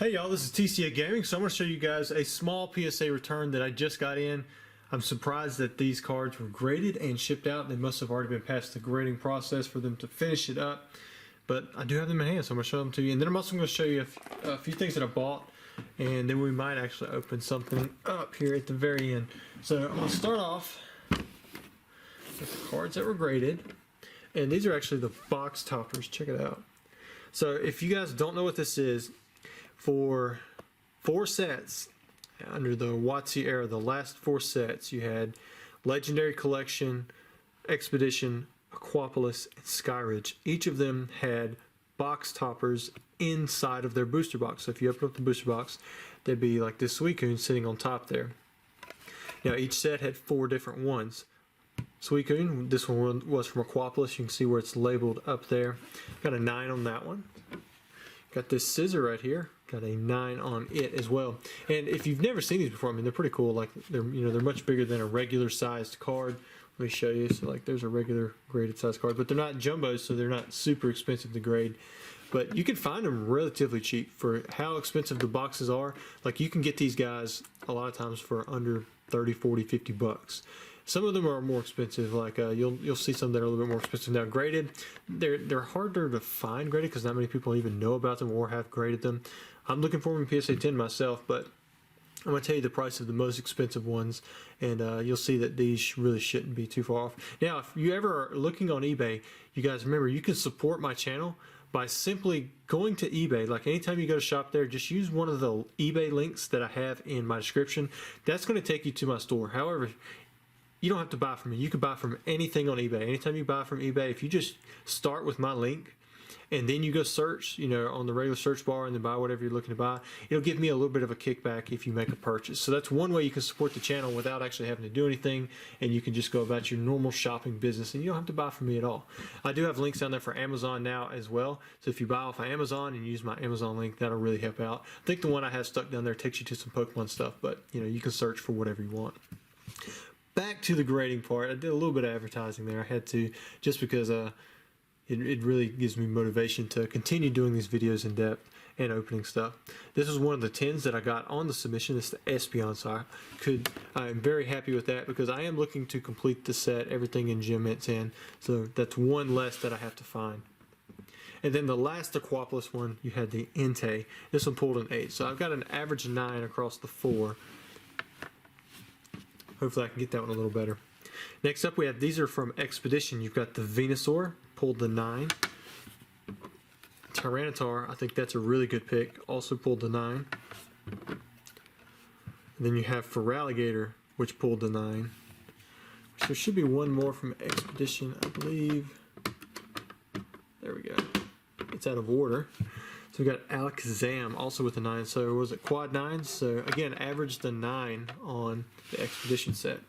Hey y'all, this is TCA Gaming. So I'm going to show you guys a small PSA return that I just got in. I'm surprised that these cards were graded and shipped out. They must have already been past the grading process for them to finish it up. But I do have them in hand, so I'm going to show them to you. And then I'm also going to show you a few things that I bought. And then we might actually open something up here at the very end. So I'm going to start off with the cards that were graded. And these are actually the box toppers. Check it out. So if you guys don't know what this is, for 4 sets under the WotC era, the last 4 sets, you had Legendary Collection, Expedition, Aquapolis, and Skyridge. Each of them had box toppers inside of their booster box. So if you open up the booster box, there'd be like this Suicune sitting on top there. Now each set had 4 different ones. Suicune, this one was from Aquapolis. You can see where it's labeled up there. Got a 9 on that one. Got this scissor right here. Got a 9 on it as well. And if you've never seen these before, I mean, they're pretty cool. Like they're much bigger than a regular sized card. Let me show you. So like there's a regular graded size card, but they're not jumbos, so they're not super expensive to grade. But you can find them relatively cheap for how expensive the boxes are. Like you can get these guys a lot of times for under 30, 40, 50 bucks. Some of them are more expensive, like you'll see some that are a little bit more expensive. Now graded, they're harder to find graded because not many people even know about them or have graded them. I'm looking for them in PSA 10 myself, but I'm going to tell you the price of the most expensive ones, and you'll see that these really shouldn't be too far off. Now, if you ever are looking on eBay, you guys remember you can support my channel by simply going to eBay. Like anytime you go to shop there, just use one of the eBay links that I have in my description. That's going to take you to my store. However, you don't have to buy from me. You can buy from anything on eBay. Anytime you buy from eBay, if you just start with my link and then you go search, on the regular search bar and then buy whatever you're looking to buy, it'll give me a little bit of a kickback if you make a purchase. So that's one way you can support the channel without actually having to do anything, and you can just go about your normal shopping business and you don't have to buy from me at all. I do have links down there for Amazon now as well. So if you buy off of Amazon and use my Amazon link, that'll really help out. I think the one I have stuck down there takes you to some Pokemon stuff, but you can search for whatever you want. Back to the grading part. I did a little bit of advertising there. I had to, just because it really gives me motivation to continue doing these videos in depth and opening stuff. This is one of the 10s that I got on the submission. It's the Espeon, so I'm very happy with that because I am looking to complete the set, everything in Gem Mint 10. So that's one less that I have to find. And then the last Aquapolis one, you had the Entei. This one pulled an 8. So I've got an average 9 across the 4. Hopefully I can get that one a little better. Next up we have, these are from Expedition. You've got the Venusaur, pulled the 9. Tyranitar, I think that's a really good pick, also pulled the 9. And then you have Feraligatr, which pulled the 9. So there should be one more from Expedition, I believe. There we go. It's out of order. So we got Alakazam also with a 9. So was it quad 9? So again, averaged the 9 on the Expedition set.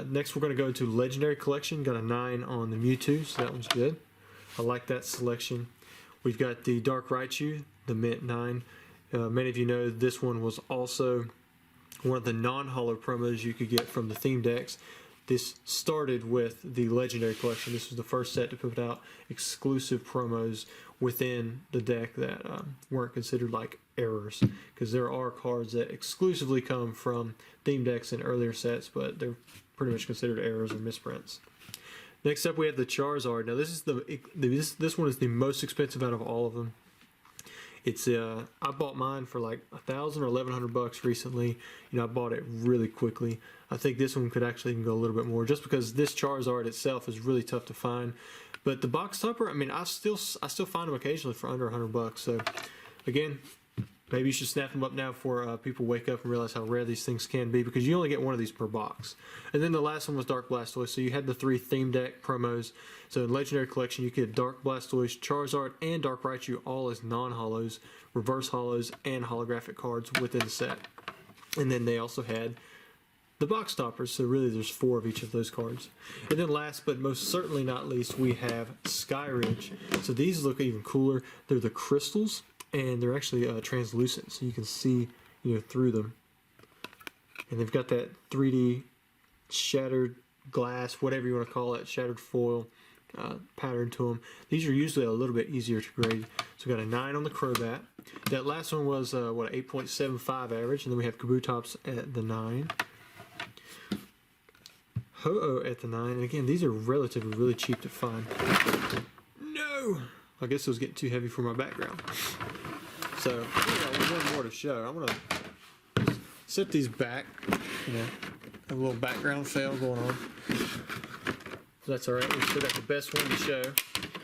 Next we're going to go to Legendary Collection. Got a 9 on the Mewtwo, so that one's good. I like that selection. We've got the Dark Raichu, the Mint 9. Many of you know this one was also one of the non-holo promos you could get from the theme decks. This started with the Legendary Collection. This was the first set to put out exclusive promos within the deck that weren't considered like errors, because there are cards that exclusively come from theme decks in earlier sets, but they're pretty much considered errors or misprints. Next up we have the Charizard. Now this is this one is the most expensive out of all of them. It's I bought mine for like $1,000 or $1,100 recently. I bought it really quickly. I think this one could actually even go a little bit more, just because this Charizard itself is really tough to find. But the box topper, I mean, I still find them occasionally for under $100. So again, maybe you should snap them up now before people wake up and realize how rare these things can be, because you only get one of these per box. And then the last one was Dark Blastoise. So you had the 3 theme deck promos. So in Legendary Collection, you get Dark Blastoise, Charizard, and Dark Raichu all as non-holos, reverse holos, and holographic cards within the set. And then they also had the box toppers, so really there's 4 of each of those cards. And then last but most certainly not least, we have Skyridge. So these look even cooler. They're the crystals, and they're actually translucent, so you can see through them. And they've got that 3D shattered glass, whatever you want to call it, shattered foil pattern to them. These are usually a little bit easier to grade. So we got a 9 on the Crobat. That last one was what, 8.75 average, and then we have Kabutops at the 9. Ho-Oh at the 9, and again, these are relatively really cheap to find. No! I guess it was getting too heavy for my background. So, I got one more to show. I'm gonna set these back, you know, a little background fail going on. So that's alright, we still got the best one to show.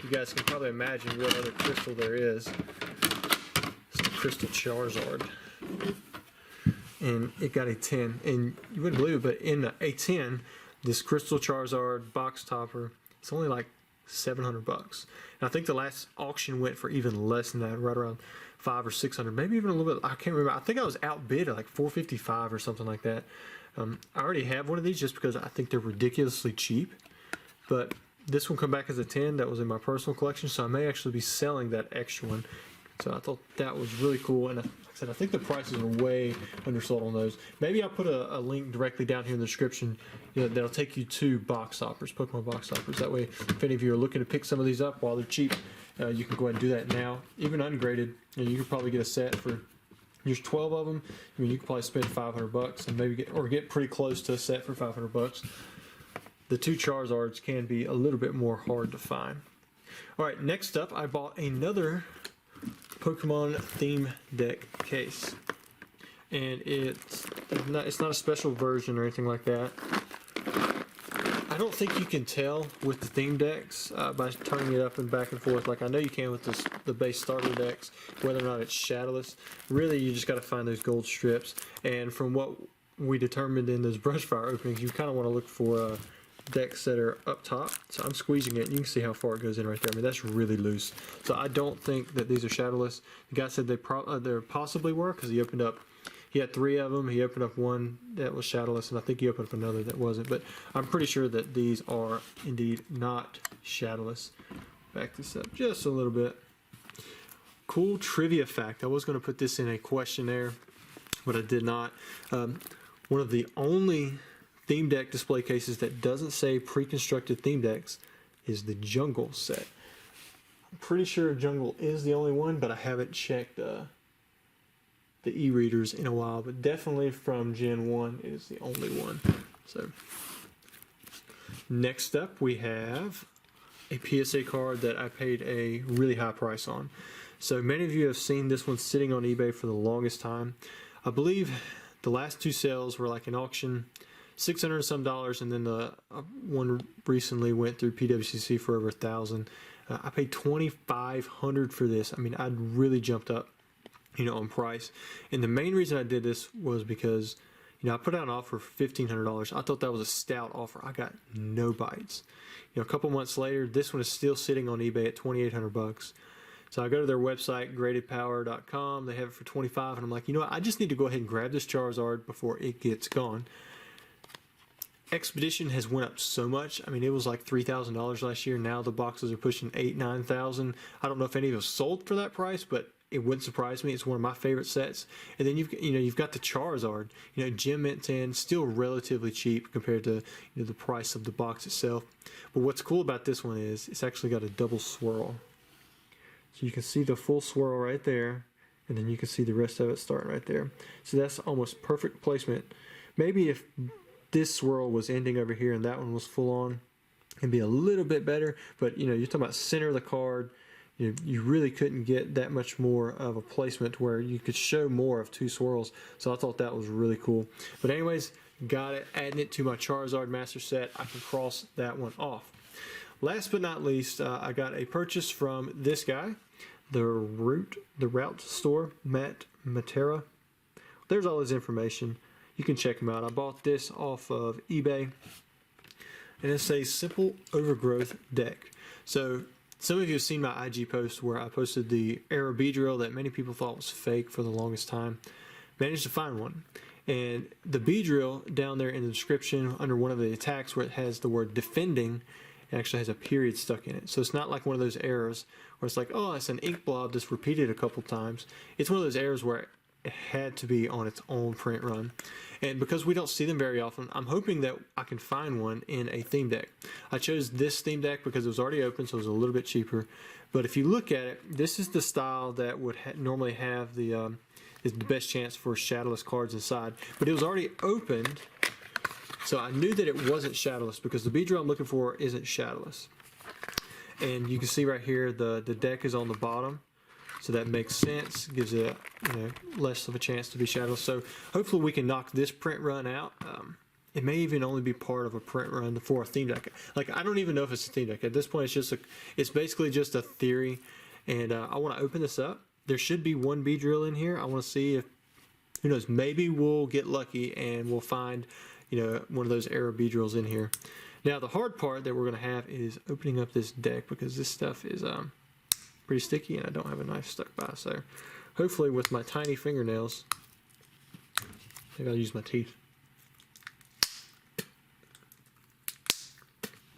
You guys can probably imagine what other crystal there is. It's the Crystal Charizard. And it got a 10. And you wouldn't believe it, but in a 10, this Crystal Charizard box topper, it's only like $700 bucks. And I think the last auction went for even less than that, right around $500 or $600, maybe even a little bit. I can't remember. I think I was outbid at like $455 or something like that. I already have one of these just because I think they're ridiculously cheap. But this one come back as a 10 that was in my personal collection, so I may actually be selling that extra one. So I thought that was really cool, and like I said, I think the prices are way undersold on those. Maybe I'll put a link directly down here in the description, you know, that'll take you to box toppers, Pokemon box toppers. That way, if any of you are looking to pick some of these up while they're cheap, you can go ahead and do that now. Even ungraded, you know, you could probably get a set for, there's 12 of them. I mean, you could probably spend $500 bucks and maybe get pretty close to a set for $500 bucks. The 2 Charizards can be a little bit more hard to find. All right, next up, I bought another Pokemon theme deck case, and it's not a special version or anything like that. I don't think you can tell with the theme decks by turning it up and back and forth like I know you can with the base starter decks, whether or not it's shadowless. Really, you just got to find those gold strips, and from what we determined in those brush fire openings, you kind of want to look for decks that are up top. So I'm squeezing it, and you can see how far it goes in right there. I mean, that's really loose. So I don't think that these are shadowless. The guy said they possibly were, because he opened up, he had 3 of them. He opened up one that was shadowless, and I think he opened up another that wasn't. But I'm pretty sure that these are indeed not shadowless. Back this up just a little bit. Cool trivia fact. I was going to put this in a questionnaire, but I did not. One of the only theme deck display cases that doesn't say pre-constructed theme decks is the Jungle set. I'm pretty sure Jungle is the only one, but I haven't checked the e-readers in a while, but definitely from Gen 1 is the only one. So next up we have a PSA card that I paid a really high price on. So many of you have seen this one sitting on eBay for the longest time. I believe the last 2 sales were like an auction, $600 and some, and then the one recently went through PWCC for over $1,000. I paid $2,500 for this. I mean, I'd really jumped up, you know, on price. And the main reason I did this was because, you know, I put out an offer for $1,500. I thought that was a stout offer. I got no bites. You know, a couple months later, this one is still sitting on eBay at $2,800 bucks. So I go to their website, gradedpower.com. They have it for $25, and I'm like, you know what? I just need to go ahead and grab this Charizard before it gets gone. Expedition has went up so much. I mean, it was like $3,000 last year. Now the boxes are pushing $8,000, $9,000. I don't know if any of them sold for that price, but it wouldn't surprise me. It's one of my favorite sets. And then you've got the Charizard. You know, Gem Mint 10, still relatively cheap compared to, you know, the price of the box itself. But what's cool about this one is it's actually got a double swirl. So you can see the full swirl right there, and then you can see the rest of it starting right there. So that's almost perfect placement. Maybe if this swirl was ending over here and that one was full on, it'd be a little bit better. But you know, you're talking about center of the card. You really couldn't get that much more of a placement where you could show more of 2 swirls. So I thought that was really cool. But anyways, got it. Adding it to my Charizard Master Set, I can cross that one off. Last but not least, I got a purchase from this guy, the Route Store, Matt Matera. There's all his information. You can check him out. I bought this off of eBay, and it's a simple overgrowth deck. So some of you have seen my IG post where I posted the Arrow Beedrill that many people thought was fake for the longest time. Managed to find one. And the Beedrill down there in the description under one of the attacks where it has the word defending, it actually has a period stuck in it. So it's not like one of those errors where it's like, oh, it's an ink blob that's repeated a couple times. It's one of those errors where it had to be on its own print run. And because we don't see them very often, I'm hoping that I can find one in a theme deck. I chose this theme deck because it was already open, so it was a little bit cheaper. But if you look at it, this is the style that would normally have the is the best chance for shadowless cards inside. But it was already opened, so I knew that it wasn't shadowless because the Beedrill I'm looking for isn't shadowless. And you can see right here the deck is on the bottom. So that makes sense, gives it less of a chance to be shadowless. So hopefully we can knock this print run out. It may even only be part of a print run for a theme deck. Like, I don't even know if it's a theme deck. At this point, it's basically just a theory. And I want to open this up. There should be one Beedrill in here. I want to see if, who knows, maybe we'll get lucky and we'll find, one of those error Beedrills in here. Now, the hard part that we're going to have is opening up this deck because this stuff is pretty sticky and I don't have a knife stuck by. So hopefully with my tiny fingernails, maybe I'll use my teeth,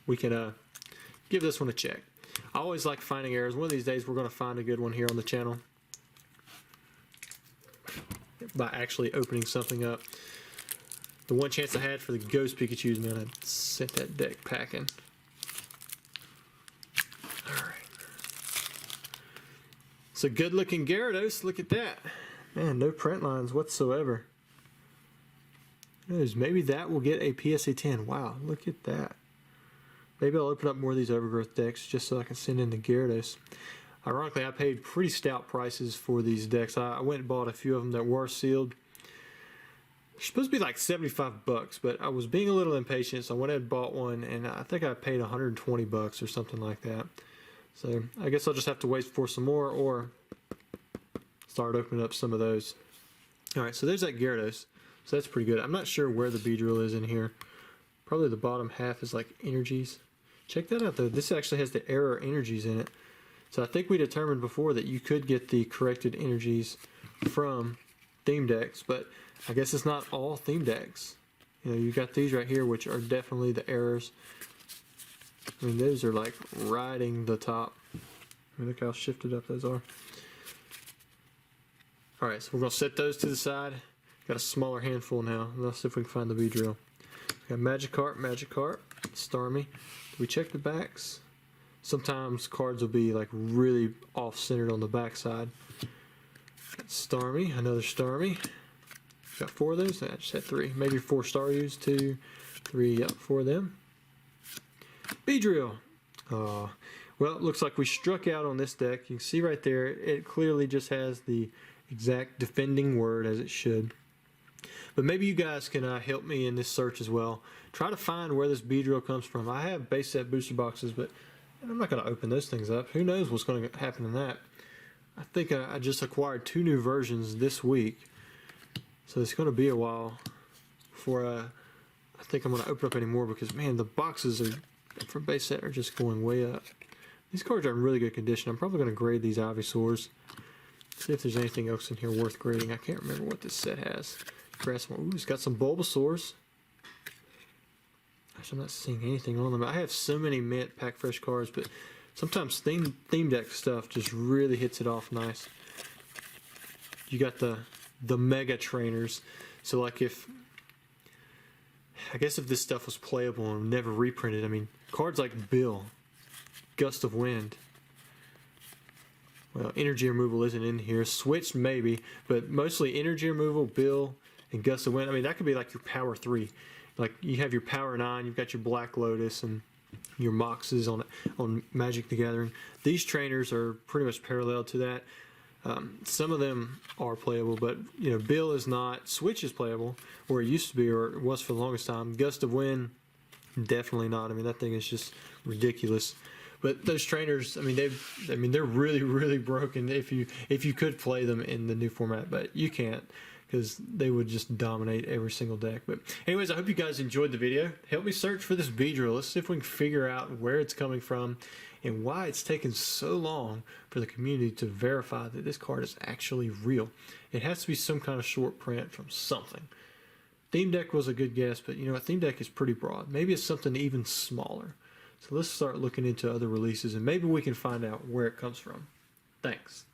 we can give this one a check. I always like finding errors. One of these days we're going to find a good one here on the channel by actually opening something up. The one chance I had for the Ghost Pikachus, man, I sent that deck packing. Alright. So good looking Gyarados, look at that. Man, no print lines whatsoever. Who knows, maybe that will get a PSA 10. Wow, look at that. Maybe I'll open up more of these Overgrowth decks just so I can send in the Gyarados. Ironically, I paid pretty stout prices for these decks. I went and bought a few of them that were sealed. They're supposed to be like 75 bucks, but I was being a little impatient, so I went ahead and bought one, and I think I paid 120 bucks or something like that. So I guess I'll just have to wait for some more or start opening up some of those. Alright, so there's that Gyarados. So that's pretty good. I'm not sure where the Beedrill is in here. Probably the bottom half is like energies. Check that out though. This actually has the error energies in it. So I think we determined before that you could get the corrected energies from theme decks, but I guess it's not all theme decks. You got these right here, which are definitely the errors. I mean, those are like riding the top. I mean, look how shifted up those are. Alright, so we're going to set those to the side. Got a smaller handful now. Let's see if we can find the Beedrill. Got Magikarp, Starmie. Do we check the backs? Sometimes cards will be like really off-centered on the back side. Got Starmie, another Starmie. Got 4 of those. I just had 3. Maybe 4 Staryus, 2, 3. Yep, 4 of them. Beedrill. Well, it looks like we struck out on this deck. You can see right there, it clearly just has the exact defending word as it should. But maybe you guys can help me in this search as well. Try to find where this Beedrill comes from. I have base set booster boxes, but I'm not going to open those things up. Who knows what's going to happen in that. I think I just acquired 2 new versions this week. So it's going to be a while before I think I'm going to open up any more because, man, the boxes for base set are just going way up. These cards are in really good condition. I'm probably going to grade these Ivysaurs. See if there's anything else in here worth grading. I can't remember what this set has. Ooh, it's got some Bulbasaurs. Gosh, I'm not seeing anything on them. I have so many mint pack fresh cards, but sometimes theme deck stuff just really hits it off nice. You got the mega trainers. So like I guess if this stuff was playable and never reprinted, I mean, cards like Bill, Gust of Wind. Well, energy removal isn't in here. Switch maybe, but mostly energy removal, Bill, and Gust of Wind. I mean, that could be like your power 3. Like you have your power 9, you've got your Black Lotus and your Moxes on Magic the Gathering. These trainers are pretty much parallel to that. Some of them are playable, but Bill is not. Switch is playable, or it used to be, or it was for the longest time. Gust of Wind, definitely not. I mean, that thing is just ridiculous. But those trainers, I mean, they're really, really broken if you could play them in the new format, but you can't because they would just dominate every single deck. But anyways, I hope you guys enjoyed the video. Help me search for this Beedrill. Let's see if we can figure out where it's coming from and why it's taken so long for the community to verify that this card is actually real. It has to be some kind of short print from something. Theme deck was a good guess, but a theme deck is pretty broad. Maybe it's something even smaller. So let's start looking into other releases and maybe we can find out where it comes from. Thanks.